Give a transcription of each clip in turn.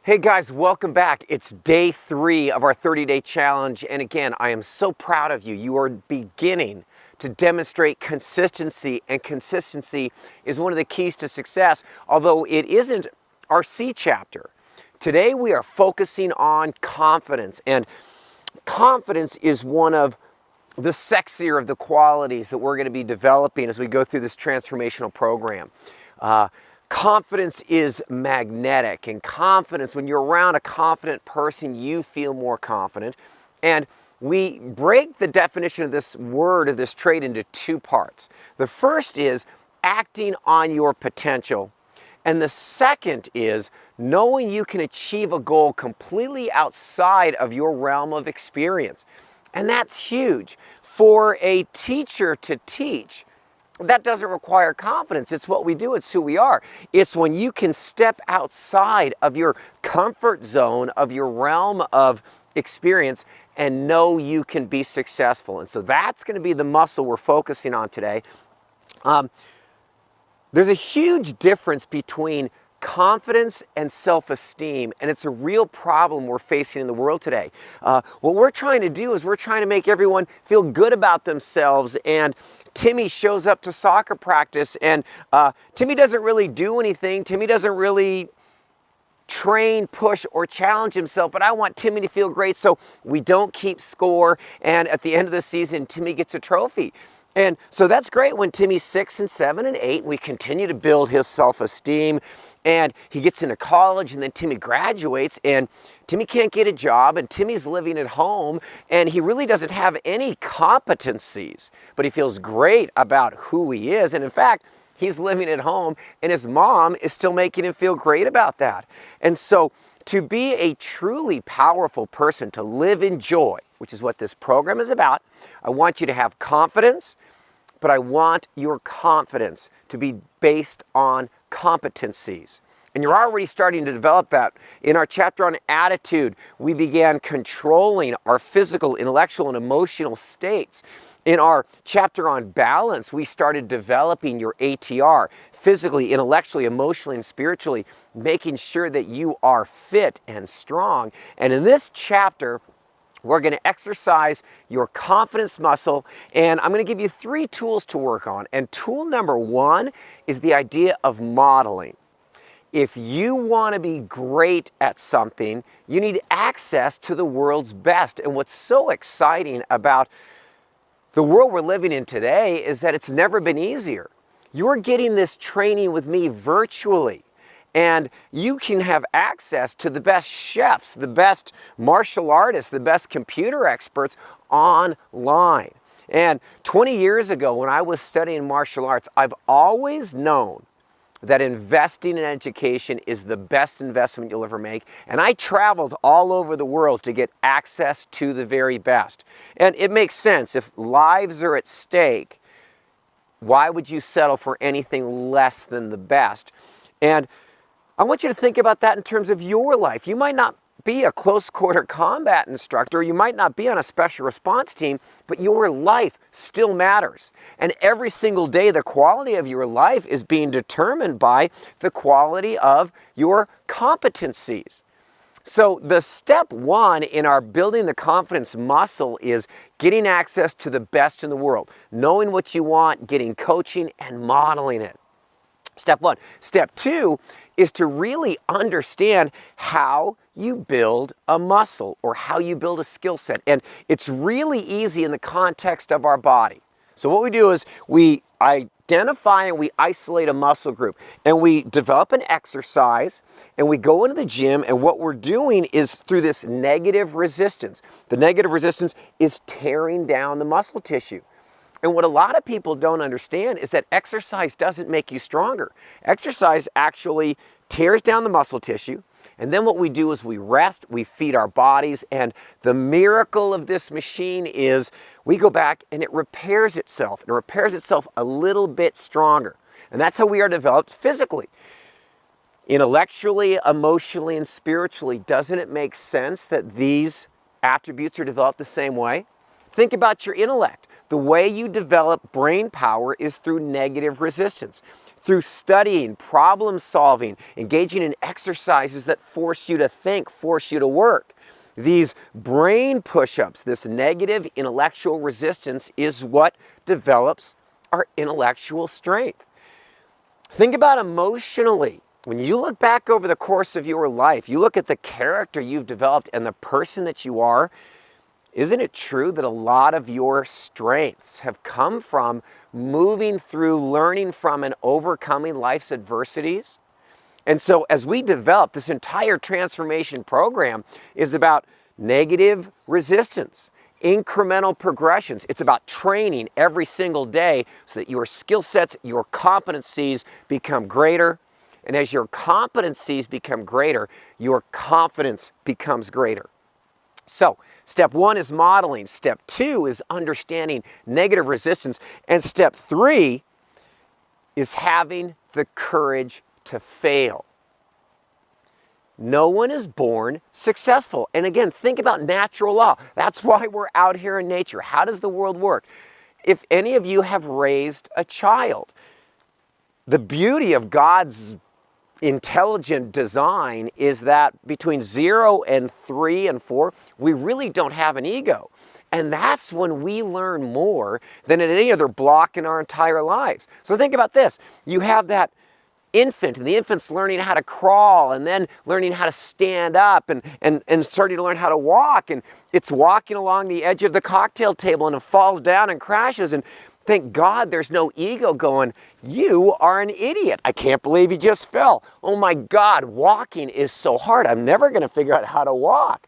Hey guys, welcome back. It's day 3 of our 30-day challenge. And again, I am so proud of you. You are beginning to demonstrate consistency, and consistency is one of the keys to success, although it isn't our C chapter. Today we are focusing on confidence, and confidence is one of the sexier of the qualities that we're going to be developing as we go through this transformational program. Confidence is magnetic, and confidence, when you're around a confident person, you feel more confident. And we break the definition of this word, of this trait, into 2 parts. The first is acting on your potential. And the second is knowing you can achieve a goal completely outside of your realm of experience. And that's huge. For a teacher to teach, that doesn't require confidence. It's what we do. It's who we are. It's when you can step outside of your comfort zone, of your realm of experience, and know you can be successful. And so that's going to be the muscle we're focusing on today. There's a huge difference between confidence and self-esteem, and it's a real problem we're facing in the world today. What we're trying to do is we're trying to make everyone feel good about themselves, and Timmy shows up to soccer practice, and Timmy doesn't really do anything. Timmy doesn't really train, push, or challenge himself, but I want Timmy to feel great, so we don't keep score, and at the end of the season, Timmy gets a trophy. And so that's great when Timmy's 6 and 7 and 8, and we continue to build his self-esteem, and he gets into college, and then Timmy graduates, and Timmy can't get a job, and Timmy's living at home, and he really doesn't have any competencies, but he feels great about who he is. And in fact, he's living at home, and his mom is still making him feel great about that. And so to be a truly powerful person, to live in joy, which is what this program is about, I want you to have confidence, but I want your confidence to be based on competencies. And you're already starting to develop that. In our chapter on attitude, we began controlling our physical, intellectual, and emotional states. In our chapter on balance, we started developing your ATR, physically, intellectually, emotionally, and spiritually, making sure that you are fit and strong. And in this chapter, we're going to exercise your confidence muscle, and I'm going to give you 3 tools to work on. And tool number 1 is the idea of modeling. If you want to be great at something, you need access to the world's best. And what's so exciting about the world we're living in today is that it's never been easier. You're getting this training with me virtually. And you can have access to the best chefs, the best martial artists, the best computer experts online. And 20 years ago, when I was studying martial arts, I've always known that investing in education is the best investment you'll ever make. And I traveled all over the world to get access to the very best. And it makes sense. If lives are at stake, why would you settle for anything less than the best? And I want you to think about that in terms of your life. You might not be a close quarter combat instructor, you might not be on a special response team, but your life still matters. And every single day, the quality of your life is being determined by the quality of your competencies. So the step 1 in our building the confidence muscle is getting access to the best in the world, knowing what you want, getting coaching, and modeling it. Step 1. Step 2 is to really understand how you build a muscle or how you build a skill set. And it's really easy in the context of our body. So what we do is we identify and we isolate a muscle group, and we develop an exercise, and we go into the gym, and what we're doing is through this negative resistance. The negative resistance is tearing down the muscle tissue. And what a lot of people don't understand is that exercise doesn't make you stronger. Exercise actually tears down the muscle tissue, and then what we do is we rest, we feed our bodies, and the miracle of this machine is we go back and it repairs itself. It repairs itself a little bit stronger. And that's how we are developed physically. Intellectually, emotionally, and spiritually, doesn't it make sense that these attributes are developed the same way? Think about your intellect. The way you develop brain power is through negative resistance. through studying, problem solving, engaging in exercises that force you to think, force you to work. These brain push-ups, this negative intellectual resistance, is what develops our intellectual strength. Think about emotionally. When you look back over the course of your life, you look at the character you've developed and the person that you are, isn't it true that a lot of your strengths have come from moving through, learning from, and overcoming life's adversities? And so as we develop, this entire transformation program is about negative resistance, incremental progressions. It's about training every single day so that your skill sets, your competencies become greater. And as your competencies become greater, your confidence becomes greater. So, step 1 is modeling. Step 2 is understanding negative resistance. And step 3 is having the courage to fail. No one is born successful. And again, think about natural law. That's why we're out here in nature. How does the world work? If any of you have raised a child, the beauty of God's intelligent design is that between 0 and 3 and 4, we really don't have an ego. And that's when we learn more than at any other block in our entire lives. So think about this. You have that infant, and the infant's learning how to crawl and then learning how to stand up and starting to learn how to walk. And it's walking along the edge of the cocktail table and it falls down and crashes. And thank God there's no ego going, you are an idiot. I can't believe you just fell. Oh my God, walking is so hard. I'm never going to figure out how to walk.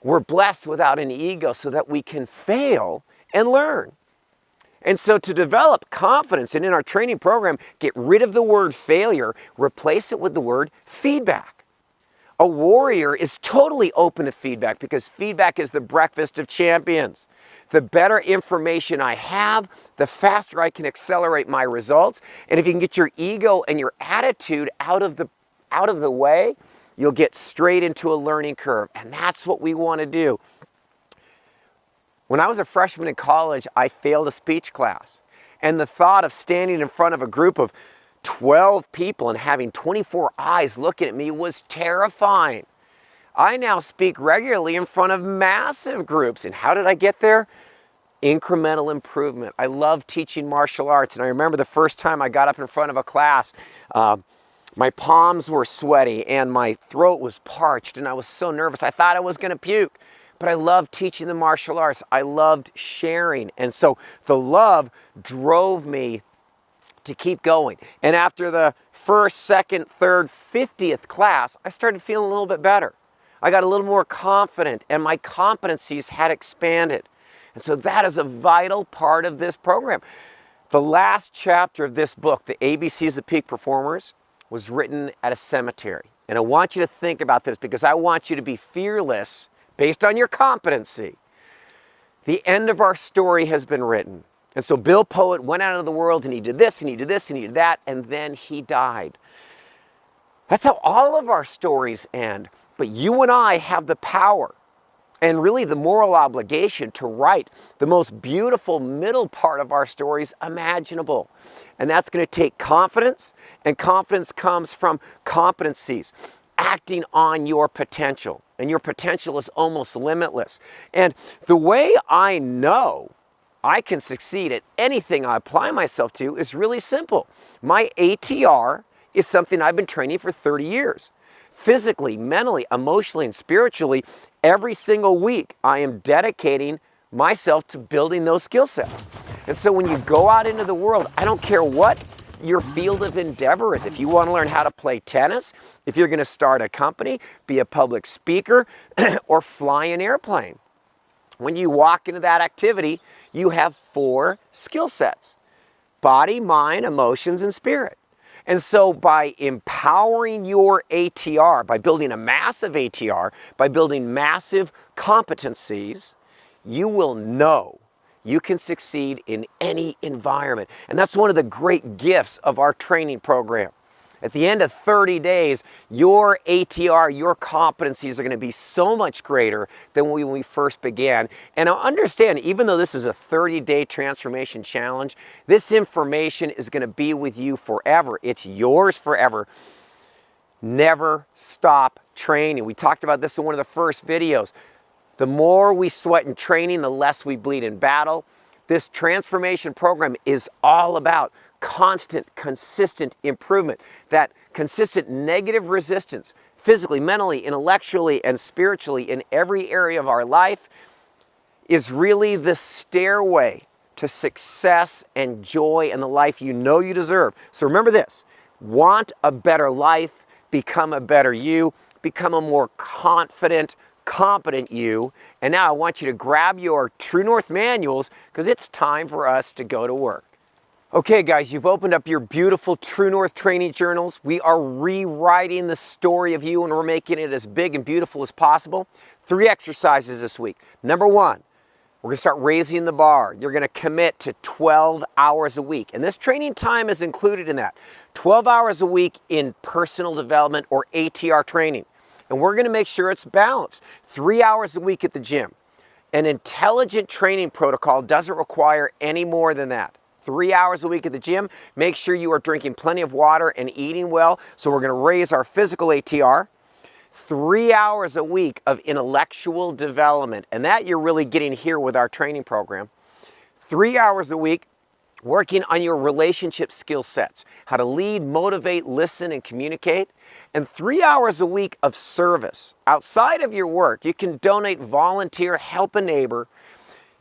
We're blessed without an ego so that we can fail and learn. And so to develop confidence and in our training program, get rid of the word failure, replace it with the word feedback. A warrior is totally open to feedback because feedback is the breakfast of champions. The better information I have, the faster I can accelerate my results. And if you can get your ego and your attitude out of the way, you'll get straight into a learning curve. And that's what we want to do. When I was a freshman in college, I failed a speech class. And the thought of standing in front of a group of 12 people and having 24 eyes looking at me was terrifying. I now speak regularly in front of massive groups. And how did I get there? Incremental improvement. I love teaching martial arts. And I remember the first time I got up in front of a class, my palms were sweaty and my throat was parched and I was so nervous. I thought I was going to puke. But I loved teaching the martial arts. I loved sharing. And so the love drove me to keep going. And after the first, second, third, 50th class, I started feeling a little bit better. I got a little more confident and my competencies had expanded. And so that is a vital part of this program. The last chapter of this book, The ABCs of Peak Performers, was written at a cemetery. And I want you to think about this because I want you to be fearless based on your competency. The end of our story has been written. And so Bill Poet went out into the world and he did this and he did this and he did that and then he died. That's how all of our stories end. But you and I have the power and really the moral obligation to write the most beautiful middle part of our stories imaginable. And that's going to take confidence, and confidence comes from competencies, acting on your potential. And your potential is almost limitless. And the way I know I can succeed at anything I apply myself to is really simple. My ATR is something I've been training for 30 years. Physically, mentally, emotionally, and spiritually, every single week I am dedicating myself to building those skill sets. And so when you go out into the world, I don't care what your field of endeavor is. If you want to learn how to play tennis, if you're going to start a company, be a public speaker, or fly an airplane. When you walk into that activity, you have 4 skill sets: body, mind, emotions, and spirit. And so by empowering your ATR, by building a massive ATR, by building massive competencies, you will know you can succeed in any environment. And that's one of the great gifts of our training program. At the end of 30 days, your ATR, your competencies are going to be so much greater than when we first began. And now understand, even though this is a 30-day transformation challenge, this information is going to be with you forever. It's yours forever. Never stop training. We talked about this in one of the first videos. The more we sweat in training, the less we bleed in battle. This transformation program is all about constant, consistent improvement, that consistent negative resistance, physically, mentally, intellectually, and spiritually in every area of our life is really the stairway to success and joy and the life you know you deserve. So remember this, want a better life, become a better you, become a more confident, competent you. And now I want you to grab your True North manuals because it's time for us to go to work. Okay guys, you've opened up your beautiful True North training journals. We are rewriting the story of you and we're making it as big and beautiful as possible. 3 exercises this week. Number 1, we're going to start raising the bar. You're going to commit to 12 hours a week. And this training time is included in that. 12 hours a week in personal development or ATR training. And we're going to make sure it's balanced. 3 hours a week at the gym. An intelligent training protocol doesn't require any more than that. 3 hours a week at the gym. Make sure you are drinking plenty of water and eating well. So we're going to raise our physical ATR. 3 hours a week of intellectual development. And that you're really getting here with our training program. 3 hours a week working on your relationship skill sets. How to lead, motivate, listen, and communicate. And 3 hours a week of service. Outside of your work, you can donate, volunteer, help a neighbor.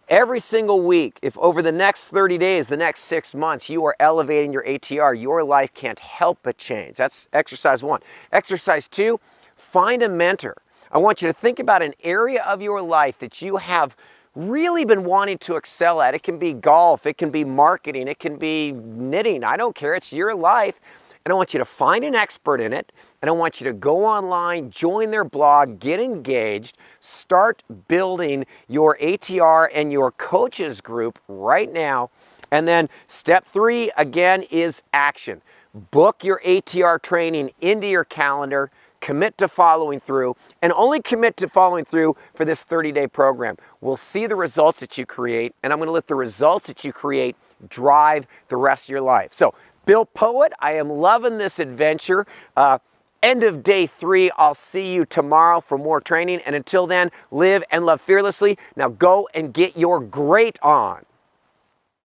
Every single week, if over the next 30 days, the next 6 months, you are elevating your ATR, your life can't help but change. That's exercise 1. Exercise 2, find a mentor. I want you to think about an area of your life that you have really been wanting to excel at. It can be golf, it can be marketing, it can be knitting. I don't care, it's your life. And I want you to find an expert in it, and I want you to go online, join their blog, get engaged, start building your ATR and your coaches group right now. And then step 3, again, is action. Book your ATR training into your calendar, commit to following through, and only commit to following through for this 30-day program. We'll see the results that you create, and I'm going to let the results that you create drive the rest of your life. So, Bill Poet, I am loving this adventure. End of day 3, I'll see you tomorrow for more training. And until then, live and love fearlessly. Now go and get your great on.